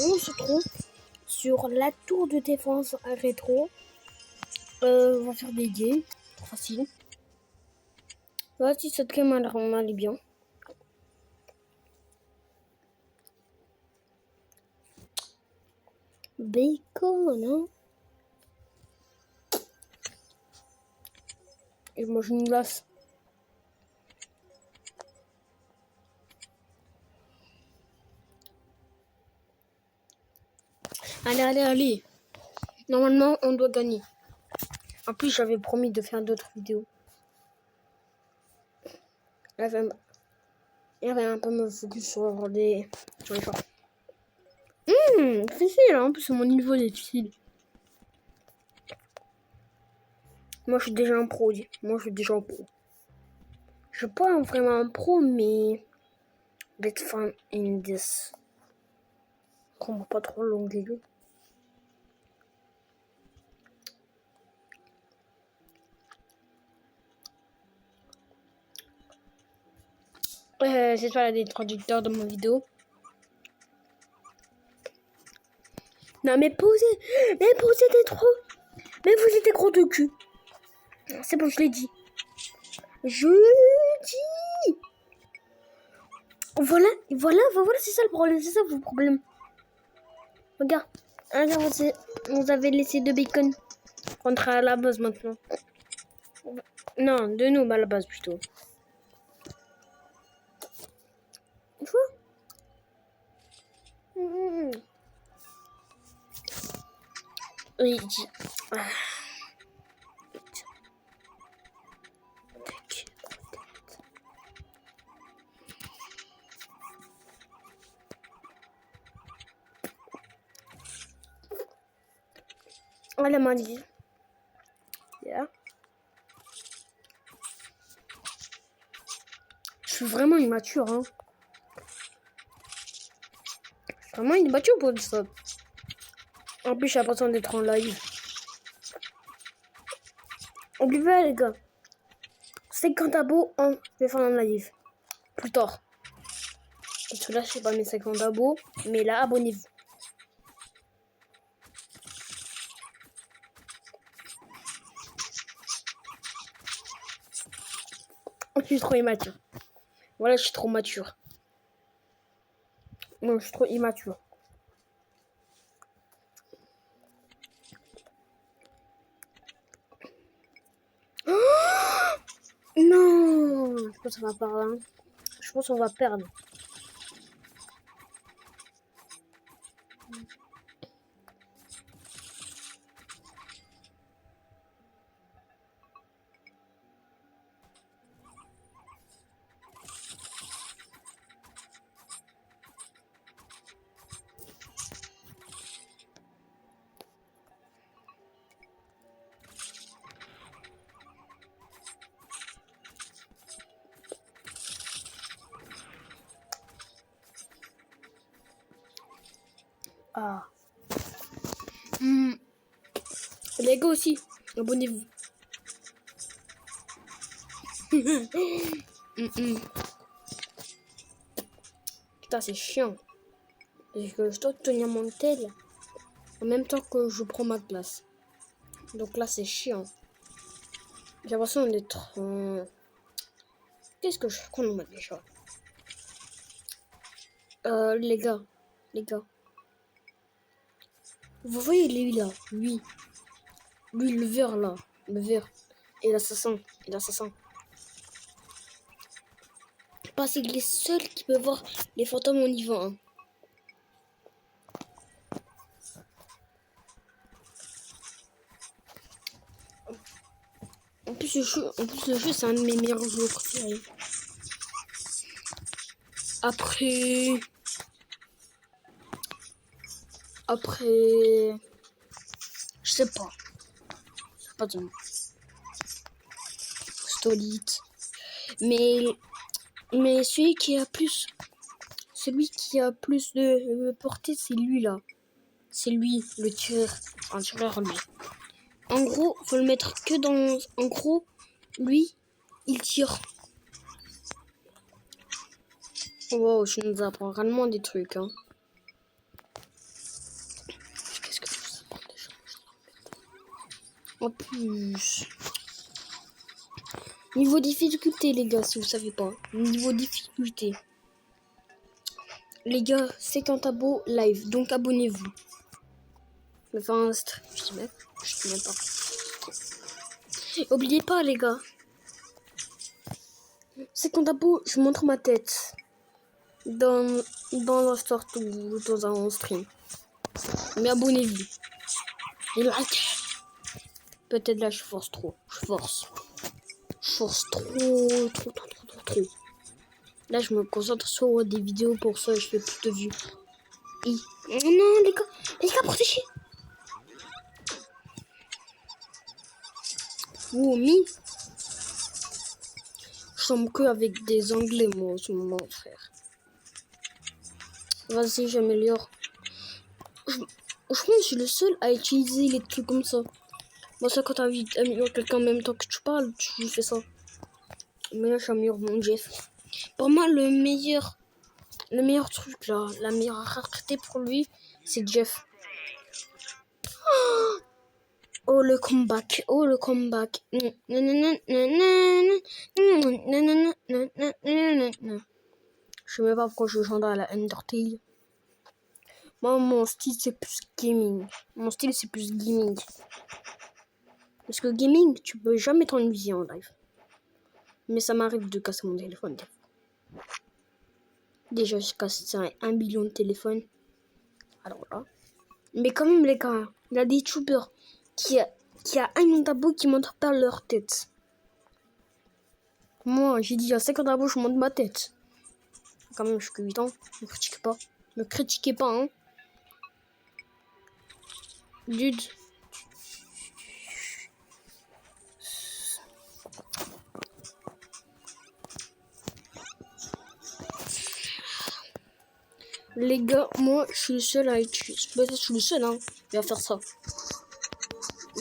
on se trouve sur la tour de défense rétro. On va faire des games, trop facile. Voici cette game, on allait bien. Bacon, hein. Et je mange une glace. Allez. Normalement, on doit gagner. En plus, j'avais promis de faire d'autres vidéos. Il y avait un peu me focus sur les choses. Difficile, hein. En plus, mon niveau est difficile. Moi, je suis déjà un pro. Je suis pas vraiment un pro, mais bit fun in this. Comment pas trop l'onglet. C'est toi des traducteurs de mon vidéo. Non mais posez des trop. Mais vous êtes des gros de cul. C'est bon, je l'ai dit. Je l'ai dit. Voilà, c'est ça le problème, c'est ça vos problèmes. Regarde, vous avez laissé 2 bacon contre à la base maintenant. Non, de nous, à la base plutôt. Il faut. Oui, dis. Elle m'a dit. Yeah. Je suis vraiment immature, hein. Je suis vraiment immature pour ça. En plus, j'ai l'impression d'être en live. Oubliez les gars. 50 abos, je vais faire un live. Plus tard. Parce que là, je sais pas mes 50 abos. Mais là, abonnez-vous. Je suis trop immature. Voilà, je suis trop mature. Non, je suis trop immature. Oh non, je pense qu'on va perdre. Hein. Je pense qu'on va perdre. Ah. Les gars aussi, abonnez-vous. Putain, c'est chiant. Parce que je dois tenir mon tel en même temps que je prends ma classe. Donc là, c'est chiant. J'ai l'impression d'être... Qu'est-ce que je fais qu'on a déjà les gars. Vous voyez lui là, lui, le vert là, le vert, et l'assassin, Parce qu'il est seul qui peut voir les fantômes au niveau 1. En plus le jeu, c'est un de mes meilleurs jeux préférés. Après, je sais pas de nom. Stolite. Mais celui qui a plus de portée, c'est lui là. C'est lui, le tireur lui. En gros, faut le mettre que dans... En gros, lui, il tire. Wow, je nous apprends réellement des trucs, hein. En plus, niveau difficulté, les gars, si vous savez pas. Niveau difficulté. Les gars, c'est Cantabo live, donc abonnez-vous. Enfin, je sais même pas. Oubliez pas, les gars. C'est Cantabo, je montre ma tête. Dans la sorte ou dans un stream. Mais abonnez-vous. Et like. Peut-être là, je force trop. Je force trop. Là, je me concentre sur des vidéos pour ça, je fais plus de vues. Et... Oh non, les gars, protégez. Woumi. Je semble que avec des anglais, moi, en ce moment, frère. Vas-y, j'améliore. Je pense que je suis le seul à utiliser les trucs comme ça. Moi, ça, quand tu améliores quelqu'un en même temps que tu parles, tu fais ça. Mais là, j'améliore mon Jeff. Pour moi, le meilleur truc, là, la meilleure rareté pour lui, c'est Jeff. Oh, le comeback. Je sais même pas pourquoi je chante à la Undertale. Moi, mon style, c'est plus gaming. Parce que gaming, tu peux jamais t'ennuyer en live. Mais ça m'arrive de casser mon téléphone. Déjà, je casse 1 million de téléphones. Alors là. Mais quand même, les gars, il y a des youtubeurs qui a un million d'abos qui montrent pas leur tête. Moi, j'ai dit à 50 abos, je montre ma tête. Quand même, je suis que 8 ans. Ne critiquez pas, hein. Dude. Les gars, moi, je suis le seul à utiliser. Peut-être que je suis le seul, hein, à faire ça.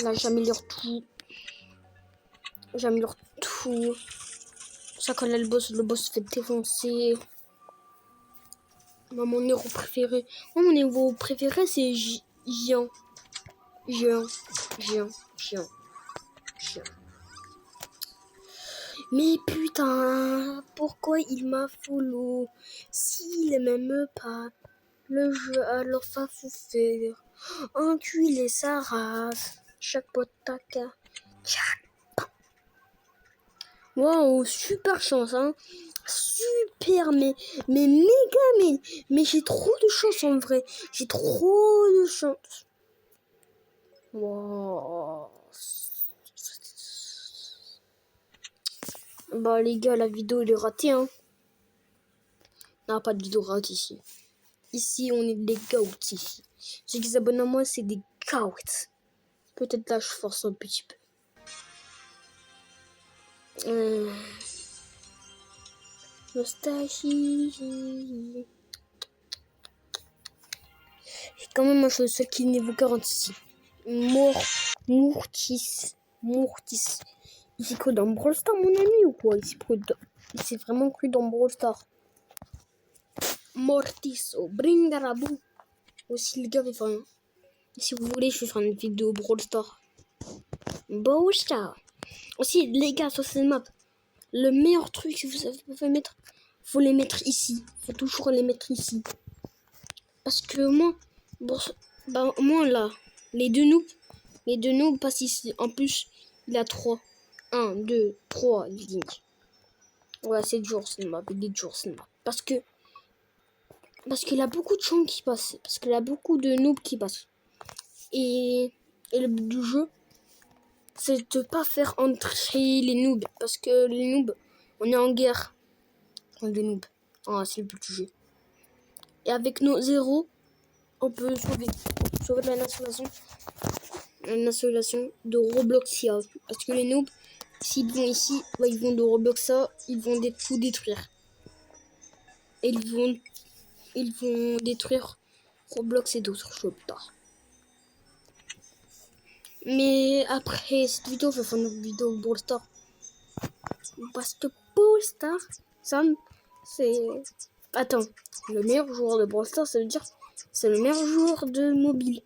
Là, j'améliore tout. Ça, quand là, le boss se fait défoncer. Moi, mon héros préféré. Moi, mon héros préféré, c'est Jean. Mais putain, pourquoi il m'a follow? S'il m'aime pas le jeu, alors ça faut faire. Enculer sa race. Chaque pote taca. Waouh, super chance, hein. Super, mais méga, mais j'ai trop de chance en vrai. J'ai trop de chance. Wow. Bah les gars, la vidéo elle est ratée, hein. Non, pas de vidéo ratée ici. Ici, on est des goats ici. Ceux qui s'abonnent à moi, c'est des goats. Peut-être là, je force un petit peu. Nostalgie. Et quand même, moi, je suis le seul qui est niveau 40 ici. Mortis. Il s'est cru dans Brawl Stars, mon ami, ou quoi? Il s'est vraiment cru dans Brawl Stars. Mortis, au Bringarabou. Aussi, les gars, enfin, si vous voulez, je vais faire une vidéo Brawl Stars. Brawl Stars. Aussi, les gars, sur cette map, le meilleur truc que vous pouvez mettre, faut les mettre ici. Faut toujours les mettre ici. Parce que moi, moi là, les deux noobs passent ici. En plus, il y a 3. 1, 2, 3 lignes. Ouais, c'est dur, c'est une map. Parce qu'il y a beaucoup de gens qui passent. Parce qu'il y a beaucoup de noobs qui passent. Et le but du jeu, c'est de pas faire entrer les noobs. Parce que les noobs, on est en guerre contre les noobs. Ah, c'est le but du jeu. Et avec nos 0, on peut sauver la nation de Robloxia. Parce que les noobs, s'ils vont ici, bah, ils vont de Robloxia, ils vont tout détruire. Et ils vont détruire Roblox et d'autres choses plus tard. Mais après cette vidéo, je vais faire une vidéo Brawl Stars. Parce que Brawl Stars, ça, c'est... Attends, le meilleur joueur de Brawl Stars, ça veut dire c'est le meilleur joueur de mobile.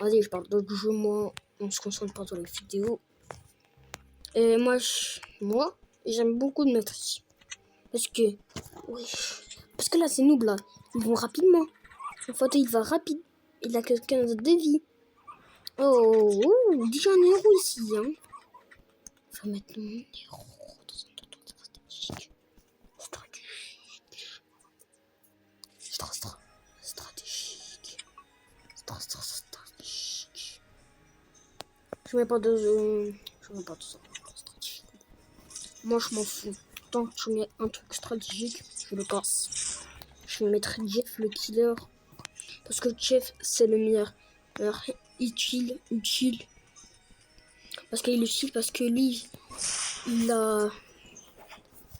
Vas-y, je parle d'autres jeux, moi. on se concentre pas sur les vidéos. Et moi, j'aime beaucoup de mettre ici. Parce que, oui, parce que là, c'est noob, là. Ils vont rapidement. En fait, il va rapide. Il a que 15 de vie. Oh, déjà un héros ici, hein. On va mettre mon héros dans un tonton stratégique. Stratégique. Je mets pas de ça. Stratégique. Moi, je m'en fous. Tant que tu mets un truc stratégique, je le casse. Je vais mettre Jeff le killer. Parce que Jeff, c'est le meilleur. Alors, utile. Parce qu'il est utile, parce que lui, il a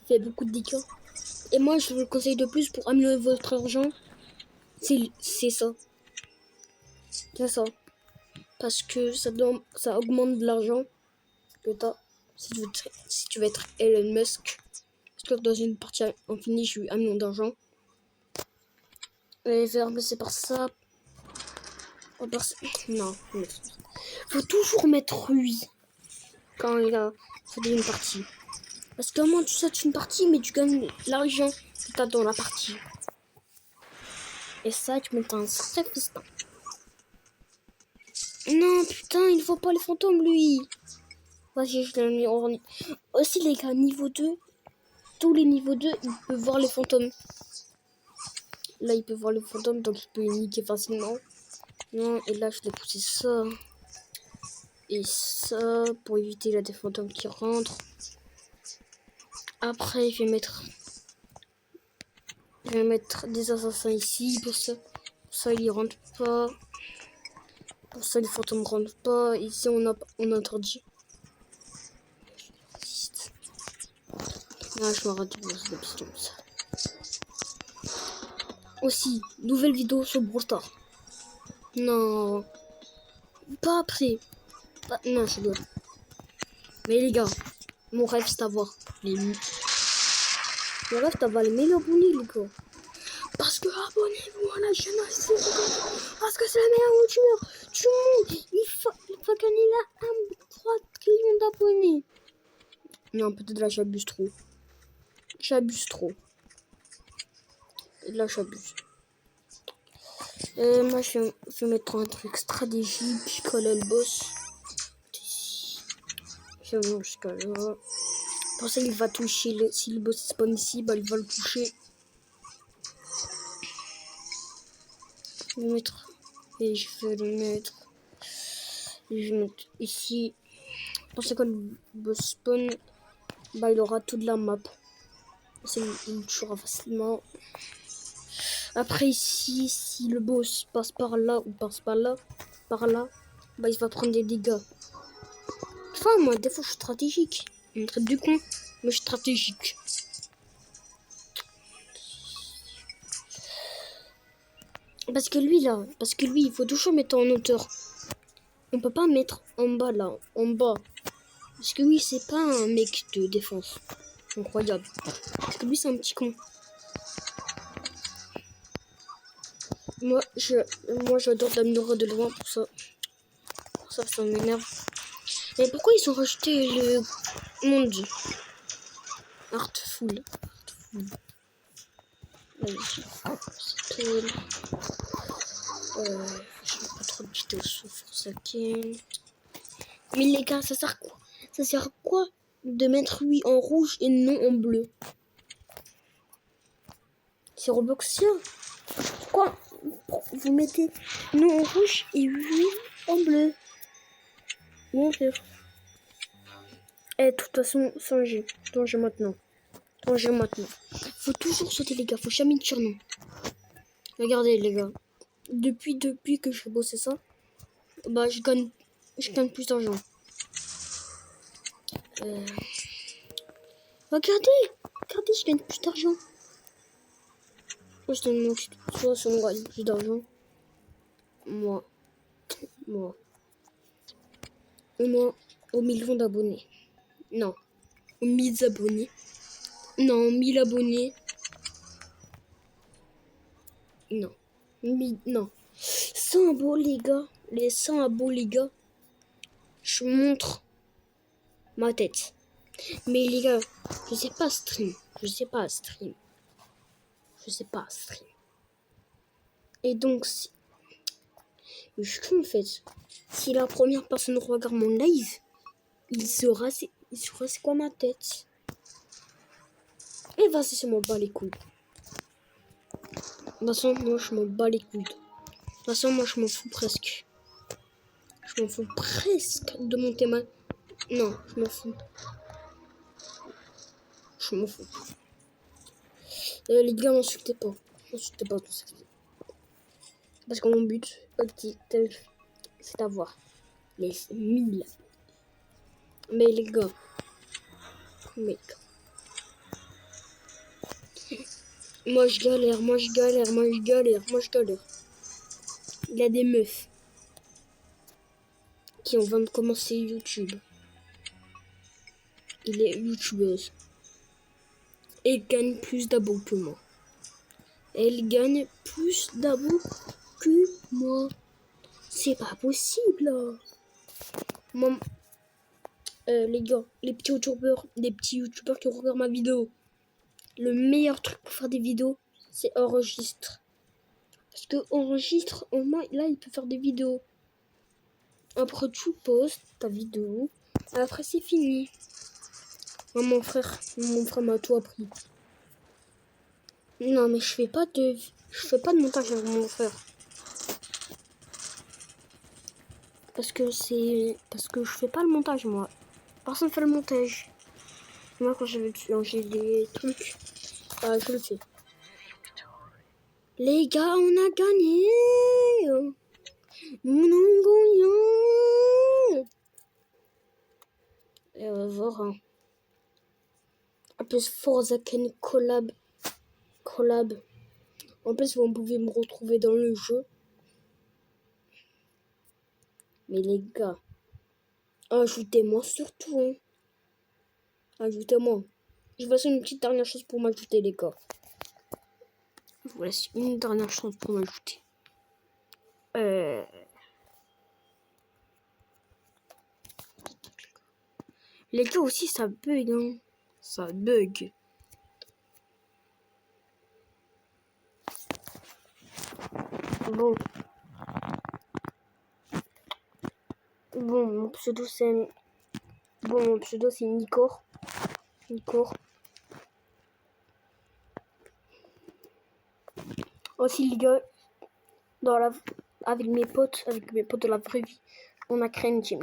fait beaucoup de dégâts. Et moi, je vous le conseille de plus pour améliorer votre argent. C'est ça. C'est ça. Parce que ça augmente de l'argent que t'as. Si tu veux être Elon Musk. Parce que dans une partie infinie, j'ai eu 1 million d'argent. Et je vais remplacer par ça. Non. Faut toujours mettre lui quand il a fait une partie. Parce que comment tu sautes une partie, mais tu gagnes l'argent que t'as dans la partie. Et ça, tu mets un sacré festin. Non, putain, il faut pas les fantômes, lui. Vas-y, je l'ai mis en... Aussi, les gars, niveau 2, tous les niveaux 2, il peut voir les fantômes. Là, il peut voir les fantômes, donc il peut les niquer facilement. Non, et là, je l'ai poussé ça. Et ça, pour éviter là, des fantômes qui rentrent. Après, je vais mettre des assassins ici. Pour ça il y rentre pas. Pour ça, les fantômes rentrent pas. Ici, on interdit. Ah, je m'arrête de poser des pistons. Aussi, nouvelle vidéo sur Brawl Stars. Non. Pas après. Non, je dois. Mais les gars, mon rêve, c'est d'avoir les... Mon rêve, c'est d'avoir les meilleurs abonnés, les gars. Parce que abonnez-vous à la chaîne aussi, parce que c'est la meilleure youtubeur du monde. Il faut gagner là 3 millions d'abonnés. Non, peut-être là, j'abuse trop. Et là, j'abuse. Moi, je vais mettre un truc stratégique. Coller le boss. Je vais venir jusqu'à là. Pour ça, il va toucher. Si le boss spawn ici, bah, il va le toucher. Je vais mettre. Et je vais le mettre. Et je vais mettre ici. Pour ça, quand le boss spawn, bah, il aura toute la map. Il tuera facilement. Après, ici, si le boss passe par là ou passe par là, bah, il va prendre des dégâts. Enfin, moi, des fois, je suis stratégique. On me traite du con, mais je suis stratégique. Parce que lui, il faut toujours mettre en hauteur. On peut pas mettre en bas, là, en bas. Parce que lui, c'est pas un mec de défense. Incroyable. Parce que lui, c'est un petit con. Moi, j'adore l'améliorer de loin pour ça. Ça m'énerve. Mais pourquoi ils ont rajouté le monde Artful. Je n'ai pas trop de vidéos sur Forsaken. Mais les gars, ça sert quoi? Ça sert à quoi de mettre lui en rouge et non en bleu? C'est Robloxien. Pourquoi vous mettez nous en rouge et lui en bleu? Mon frère. De toute façon, danger maintenant. Faut toujours sauter, les gars. Faut jamais dire non. Regardez, les gars. Depuis que je fais bosser ça, bah, je gagne plus d'argent. Regardez, je gagne plus d'argent. Soit on gagne plus d'argent. Moi, aux millions d'abonnés. Non, aux 1000 abonnés. Non, 1000 abonnés. Non. 100 abos, les gars. Les 100 abos, les gars. je montre ma tête. Mais les gars, je sais pas stream. Et donc, si... je en fait, si la première personne regarde mon live, il saura c'est quoi ma tête. Et vas-y, je m'en bats les couilles. De toute façon, moi, je m'en bats les couilles. De toute façon, moi, je m'en fous presque. Je m'en fous presque de monter ma... Non, je m'en fous. Les gars, m'insultez pas. Tout ça. Parce que mon but, c'est d'avoir les 1000. Mais les gars. Moi, je galère. Il y a des meufs qui ont envie de commencer YouTube. Il est youtubeuse. Et gagne plus d'abos que moi. Elle gagne plus d'abos que moi. C'est pas possible. Moi, les gars, les petits youtubeurs qui regardent ma vidéo, le meilleur truc pour faire des vidéos, c'est enregistre. Parce que enregistre, au moins, là, il peut faire des vidéos. Après, tu postes ta vidéo. Après, c'est fini. Moi, mon frère m'a tout appris. Non, mais je fais pas de montage avec mon frère. Parce que je fais pas le montage, moi. Personne fait le montage. Moi, quand j'ai des trucs, je le fais. Les gars, on a gagné. On a gagné. Et on va voir. Hein. En plus, Forza Ken collab. En plus, vous pouvez me retrouver dans le jeu. Mais les gars, ajoutez-moi surtout. Hein. Ajoutez-moi. Je vais faire une petite dernière chose pour m'ajouter, les gars. Je vous laisse une dernière chance pour m'ajouter. Les gars aussi, ça bug. Hein. Ça bug. Bon, mon pseudo c'est Nicor. Aussi les gars, avec mes potes de la vraie vie, on a créé une team,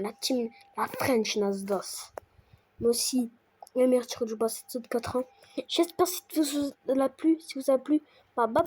la French Nasdas. Mais aussi, le meilleur tir du bas, c'est de 4 ans. J'espère que si vous a plu, bye bye.